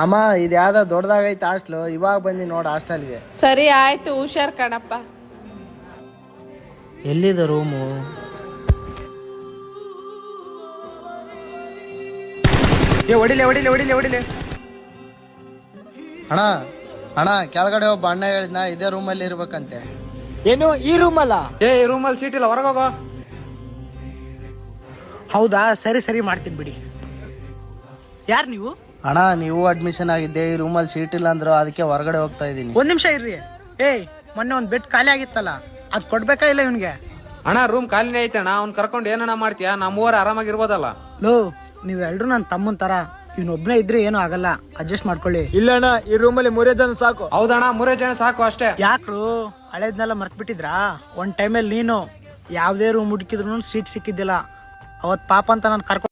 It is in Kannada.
ಅಮ್ಮ ಇದು ಯಾವ್ದೋ ದೊಡ್ಡದಾಗೈತೆ ಹಾಸ್ಟ್ಲು, ಇವಾಗ ಬಂದಿ ನೋಡು ಹಾಸ್ಟೆಲ್ಗೆ. ಸರಿ ಆಯ್ತು, ಹುಷಾರ್ ಕಣಪ್ಪ. ಎಲ್ಲಿದೆ ರೂಮು? ಹೊಡಿಲೆ ಹೊಡಿಲೆ ಹೊಡಿಲೆ ಹೊಡಿಲೆ. ಅಣ್ಣ ಅಣ್ಣ, ಕೆಳಗಡೆ ಒಬ್ಬ ಅಣ್ಣ ಹೇಳಿದ್ನ ಇದೇ ರೂಮಲ್ಲಿ ಇರ್ಬೇಕಂತೆ. ಏನು ಈ ರೂಮ್ ಅಲ್ಲ? ಈ ರೂಮಲ್ಲಿ ಸೀಟ್ ಇಲ್ಲ, ಹೊರಗೋಗೋ. ಹೌದಾ, ಸರಿ ಸರಿ ಮಾಡ್ತೀನಿ ಬಿಡಿ. ಯಾರು ನೀವು? ಅಣ್ಣ, ನೀವು ಅಡ್ಮಿಷನ್ ಆಗಿದ್ದೆ, ಈ ರೂಮಲ್ಲಿ ಸೀಟ್ ಇಲ್ಲ ಅಂದ್ರು, ಅದಕ್ಕೆ ಹೊರಗಡೆ ಹೋಗ್ತಾ ಇದೀನಿ. ಒಂದ್ ನಿಮಿಷ ಇರ್ರಿ. ಮೊನ್ನೆ ಒಂದ್ ಬೆಡ್ ಖಾಲಿ ಆಗಿತ್ತಲ್ಲ, ಅದ್ ಕೊಡ್ಬೇಕಾ ಇಲ್ಲ ಇವನ್ಗೆ? ಅಣ್ಣ ರೂಮ್ ಖಾಲಿನೇ ಐತಣ್ಣ, ಅವ್ನ್ ಕರ್ಕೊಂಡು ಏನಣ್ಣ ಮಾಡ್ತೀಯಾ? ನಮ್ಮೂವರ ಆರಾಮಾಗಿರ್ಬೋದಲ್ಲ. ಲೋ, ನೀವೆಲ್ರು ನನ್ನ ತಮ್ಮನ್ ತರ, ಇವನೊಬ್ನೇ ಇದ್ರೆ ಏನೂ ಆಗಲ್ಲ, ಅಡ್ಜಸ್ಟ್ ಮಾಡ್ಕೊಳ್ಳಿ. ಇಲ್ಲಣ್ಣ, ಈ ರೂಮಲ್ಲಿ 3 ಜನ ಸಾಕು. ಹೌದಣ್ಣ, 3 ಜನ ಸಾಕು ಅಷ್ಟೇ. ಯಾಕ್ರು ಹಳೇದ್ನೆಲ್ಲ ಮರ್ತ್ ಬಿಟ್ಟಿದ್ರಾ? ಒಂದ್ ಟೈಮಲ್ಲಿ ನೀನು ಯಾವ್ದೇ ರೂಮ್ ಹುಡುಕಿದ್ರು ಸೀಟ್ ಸಿಕ್ಕಿದ್ದಿಲ್ಲ. ಅವತ್ ಪಾಪ ಅಂತ ನಾನು ಕರ್ಕೊಂಡು